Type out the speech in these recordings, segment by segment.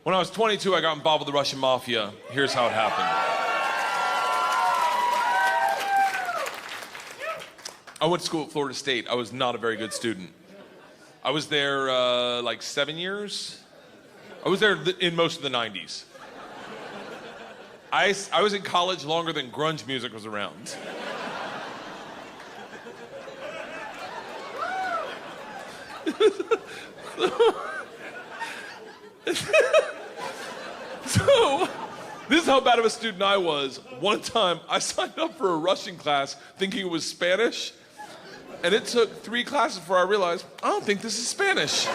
When I was 22, I got involved with the Russian Mafia. Here's how it happened. I went to school at Florida State. I was not a very good student. I was there like 7 years. I was there in most of the 90s. I was in college longer than grunge music was around. So, this is how bad of a student I was. One time, I signed up for a Russian class thinking it was Spanish, and it took 3 classes before I realized, I don't think this is Spanish.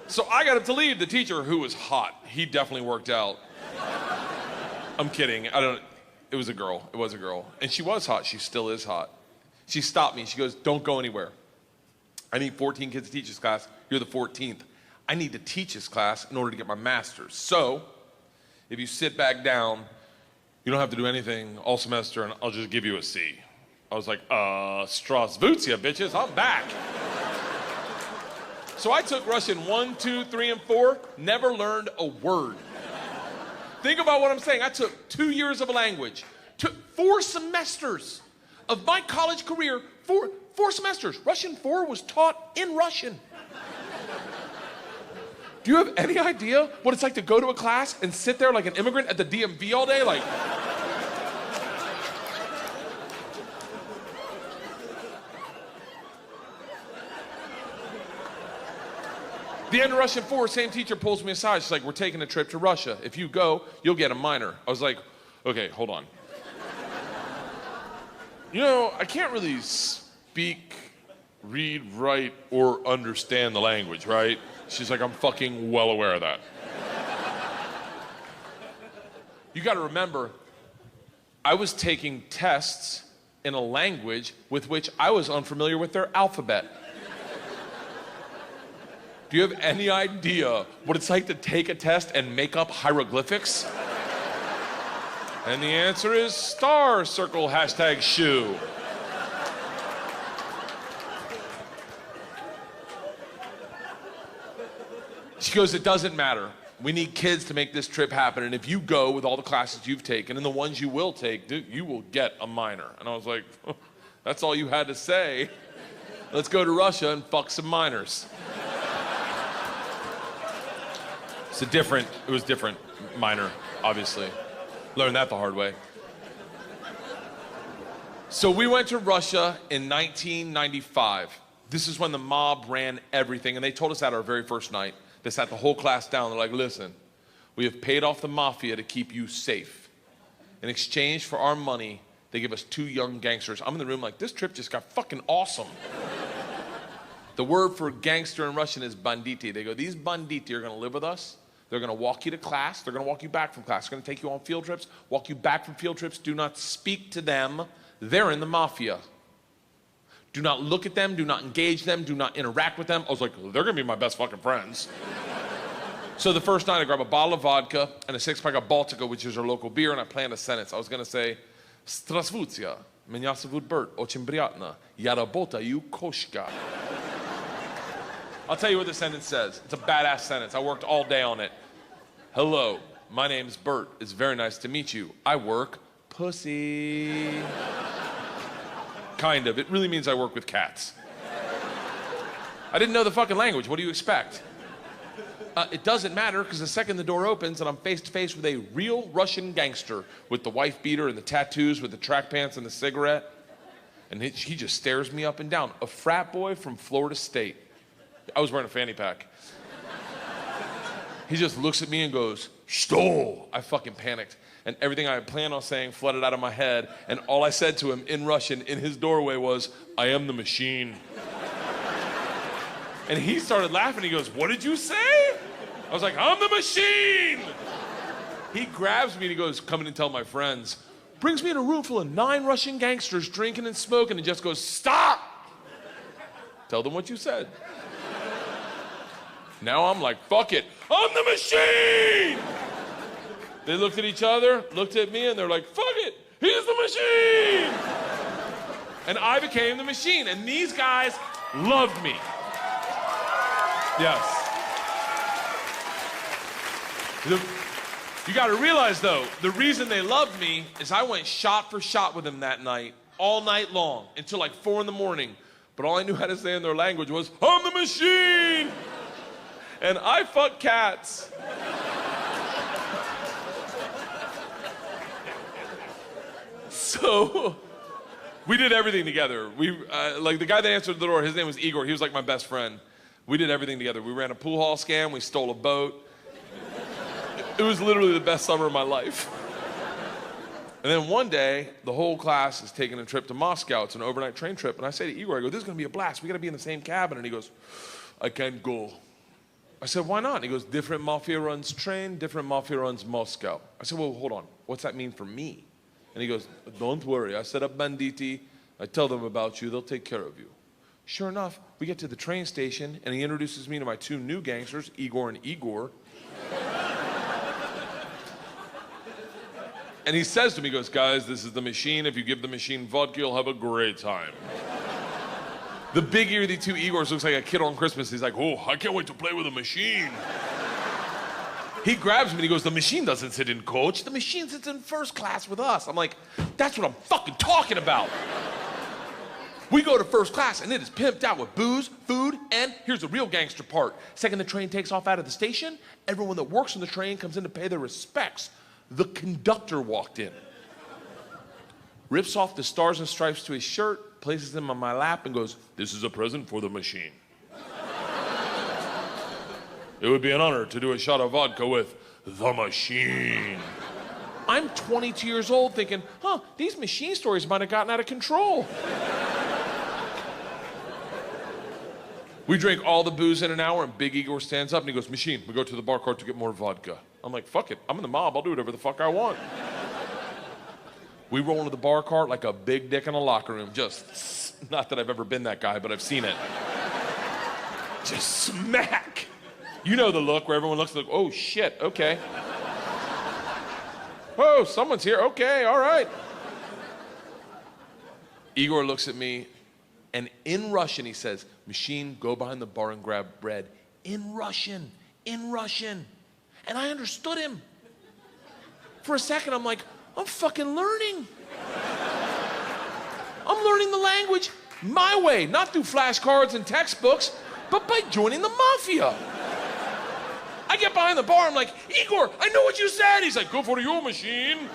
So I got up to leave. The teacher, who was hot, he definitely worked out. I'm kidding. It was a girl. It was a girl. And she was hot. She still is hot. She stopped me. She goes, don't go anywhere. I need 14 kids to teach this class. You're the 14th. I need to teach this class in order to get my master's. So, if you sit back down, you don't have to do anything all semester, and I'll just give you a C. I was like, Strasvutia, bitches, I'm back. So I took Russian 1, 2, 3, and 4, never learned a word. Think about what I'm saying. I took 2 years of a language, took 4 semesters of my college career, 4 semesters. Russian 4 was taught in Russian. Do you have any idea what it's like to go to a class and sit there like an immigrant at the DMV all day? Like, the end of Russian 4, same teacher pulls me aside. She's like, we're taking a trip to Russia. If you go, you'll get a minor. I was like, okay, hold on. You know, I can't really speak, read, write, or understand the language, right? She's like, I'm fucking well aware of that. You gotta remember, I was taking tests in a language with which I was unfamiliar with their alphabet. Do you have any idea what it's like to take a test and make up hieroglyphics? And the answer is star, circle, hashtag shoe. She goes, it doesn't matter. We need kids to make this trip happen. And if you go with all the classes you've taken and the ones you will take, dude, you will get a minor. And I was like, oh, that's all you had to say. Let's go to Russia and fuck some minors. It was different minor, obviously. Learned that the hard way. So we went to Russia in 1995. This is when the mob ran everything, and they told us that our very first night. They sat the whole class down. They're like, listen, we have paid off the mafia to keep you safe. In exchange for our money, they give us 2 young gangsters. I'm in the room like, this trip just got fucking awesome. The word for gangster in Russian is banditi. They go, these banditi are gonna live with us. They're gonna walk you to class. They're gonna walk you back from class. They're gonna take you on field trips, walk you back from field trips. Do not speak to them. They're in the mafia. Do not look at them, do not engage them, do not interact with them. I was like, they're gonna be my best fucking friends. So the first night I grab a bottle of vodka and a 6-pack of Baltica, which is our local beer, and I planned a sentence. I was gonna say, Strasvutia, меня зовут Bert, очень приятно, я работаю кошка. I'll tell you what the sentence says. It's a badass sentence. I worked all day on it. Hello, my name's Bert. It's very nice to meet you. I work pussy. Kind of. It really means I work with cats. I didn't know the fucking language. What do you expect? It doesn't matter, because the second the door opens and I'm face to face with a real Russian gangster with the wife beater and the tattoos, with the track pants and the cigarette, and he just stares me up and down. A frat boy from Florida State. I was wearing a fanny pack. He just looks at me and goes, "Что?" I fucking panicked. And everything I had planned on saying flooded out of my head. And all I said to him in Russian in his doorway was, "I am the machine." And he started laughing. He goes, "What did you say?" I was like, "I'm the machine." He grabs me and he goes, "Come in and tell my friends." Brings me in a room full of 9 Russian gangsters drinking and smoking and just goes, "Stop! Tell them what you said." Now I'm like, fuck it, I'm the machine! They looked at each other, looked at me, and they're like, fuck it, he's the machine! And I became the machine, and these guys loved me. Yes. You gotta realize though, the reason they loved me is I went shot for shot with them that night, all night long, until like 4 a.m. But all I knew how to say in their language was, I'm the machine! And I fuck cats. So, we did everything together. Like the guy that answered the door, his name was Igor. He was like my best friend. We did everything together. We ran a pool hall scam. We stole a boat. It was literally the best summer of my life. And then one day, the whole class is taking a trip to Moscow. It's an overnight train trip. And I say to Igor, I go, this is gonna be a blast. We gotta be in the same cabin. And he goes, I can't go. I said, why not? And he goes, different mafia runs train, different mafia runs Moscow. I said, well, hold on. What's that mean for me? And he goes, don't worry. I set up banditti. I tell them about you. They'll take care of you. Sure enough, we get to the train station, and he introduces me to my 2 new gangsters, Igor and Igor. And he says to me, he goes, guys, this is the machine. If you give the machine vodka, you'll have a great time. The big ear of the 2 Igors looks like a kid on Christmas. He's like, oh, I can't wait to play with a machine. He grabs me and he goes, the machine doesn't sit in coach. The machine sits in first class with us. I'm like, that's what I'm fucking talking about. We go to first class and it is pimped out with booze, food, and here's the real gangster part. Second the train takes off out of the station, everyone that works on the train comes in to pay their respects. The conductor walked in, rips off the stars and stripes to his shirt, places them on my lap and goes, this is a present for the machine. It would be an honor to do a shot of vodka with the machine. I'm 22 years old thinking, these machine stories might have gotten out of control. We drink all the booze in an hour and Big Igor stands up and he goes, machine, we go to the bar cart to get more vodka. I'm like, fuck it, I'm in the mob, I'll do whatever the fuck I want. We roll into the bar cart like a big dick in a locker room, just, not that I've ever been that guy, but I've seen it. Just smack. You know the look where everyone looks like, oh shit, okay. Whoa, someone's here, okay, all right. Igor looks at me and in Russian he says, machine, go behind the bar and grab bread. In Russian. And I understood him. For a second, I'm like, I'm fucking learning. I'm learning the language my way, not through flashcards and textbooks, but by joining the mafia. I get behind the bar, I'm like, Igor, I know what you said. He's like, go for your machine.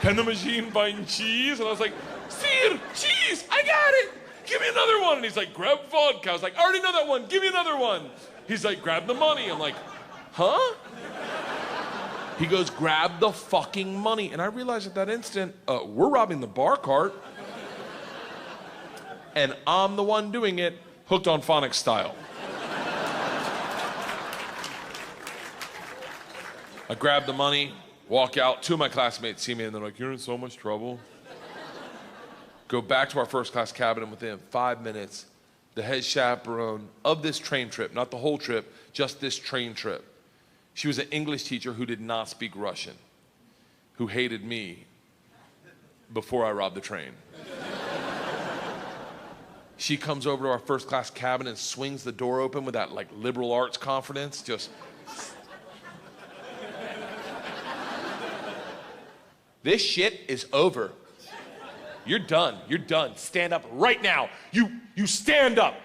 Can the machine find cheese? And I was like, Sir, cheese, I got it. Give me another one. And he's like, grab vodka. I was like, I already know that one, give me another one. He's like, grab the money. I'm like, huh? He goes, grab the fucking money. And I realized at that instant, we're robbing the bar cart. And I'm the one doing it, hooked on phonics style. I grab the money, walk out. 2 of my classmates see me and they're like, you're in so much trouble. Go back to our first class cabin and within 5 minutes, the head chaperone of this train trip, not the whole trip, just this train trip. She was an English teacher who did not speak Russian, who hated me before I robbed the train. She comes over to our first class cabin and swings the door open with that like liberal arts confidence, just. This shit is over. You're done. Stand up right now. You stand up.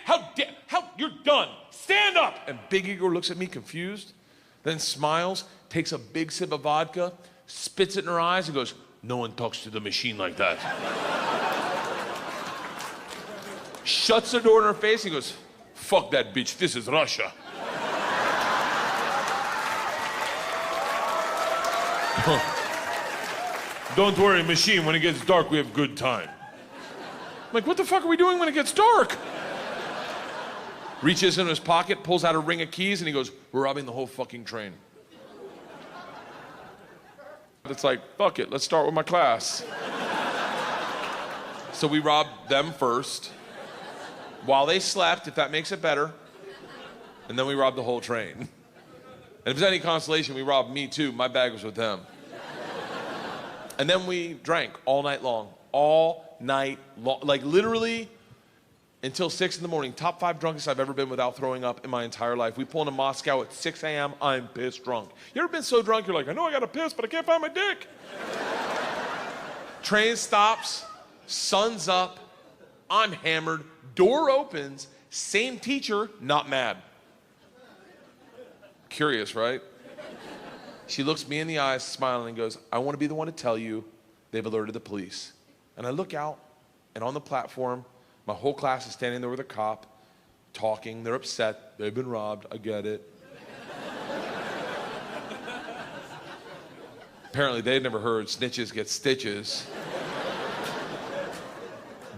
How, you're done. Stand up. And Big Igor looks at me confused, then smiles, takes a big sip of vodka, spits it in her eyes and goes, no one talks to the machine like that. Shuts the door in her face and goes, fuck that bitch, this is Russia. Don't worry, machine, when it gets dark, we have good time. I'm like, what the fuck are we doing when it gets dark? Reaches in his pocket, pulls out a ring of keys, and he goes, we're robbing the whole fucking train. It's like, fuck it, let's start with my class. So we robbed them first, while they slept, if that makes it better, and then we robbed the whole train. And if there's any consolation, we robbed me too. My bag was with them. And then we drank all night long. All night long. Like literally, until 6 in the morning. Top 5 drunkest I've ever been without throwing up in my entire life. We pull into Moscow at 6 a.m. I'm pissed drunk. You ever been so drunk you're like, I know I gotta piss, but I can't find my dick? Train stops, sun's up, I'm hammered, door opens, same teacher, not mad. Curious, right? She looks me in the eyes, smiling, and goes, I want to be the one to tell you they've alerted the police. And I look out, and on the platform, my whole class is standing there with a cop, talking. They're upset. They've been robbed. I get it. Apparently, they'd never heard snitches get stitches.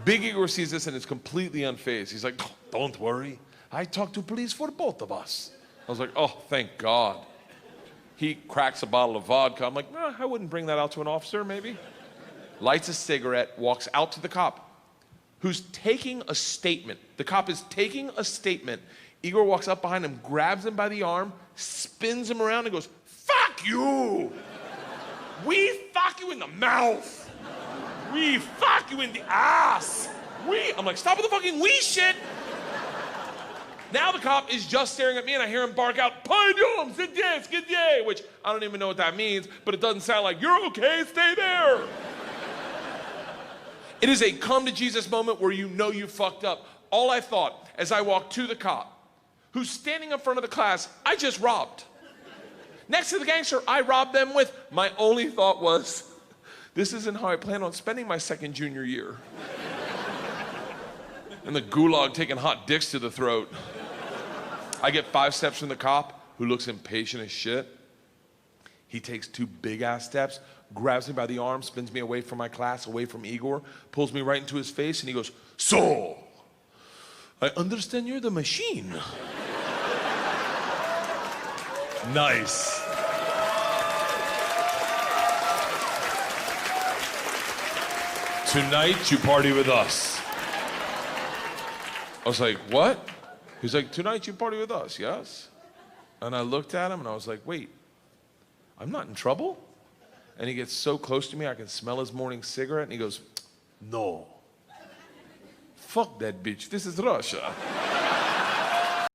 Big Igor sees this and is completely unfazed. He's like, oh, don't worry. I talked to police for both of us. I was like, oh, thank God. He cracks a bottle of vodka. I'm like, nah, I wouldn't bring that out to an officer, maybe. Lights a cigarette, walks out to the cop, who's taking a statement. The cop is taking a statement. Igor walks up behind him, grabs him by the arm, spins him around, and goes, fuck you! We fuck you in the mouth! We fuck you in the ass! I'm like, stop with the fucking we shit! Now the cop is just staring at me and I hear him bark out, Pardon, skidye, which I don't even know what that means, but it doesn't sound like, you're okay, stay there. It is a come to Jesus moment where you know you fucked up. All I thought as I walked to the cop, who's standing in front of the class I just robbed. Next to the gangster I robbed them with, my only thought was, this isn't how I plan on spending my second junior year. And the gulag taking hot dicks to the throat. I get 5 steps from the cop, who looks impatient as shit. He takes 2 big-ass steps, grabs me by the arm, spins me away from my class, away from Igor, pulls me right into his face, and he goes, so, I understand you're the machine. Nice. Tonight, you party with us. I was like, what? He's like, tonight you party with us, yes? And I looked at him and I was like, wait, I'm not in trouble? And he gets so close to me, I can smell his morning cigarette, and he goes, no. Fuck that bitch, this is Russia.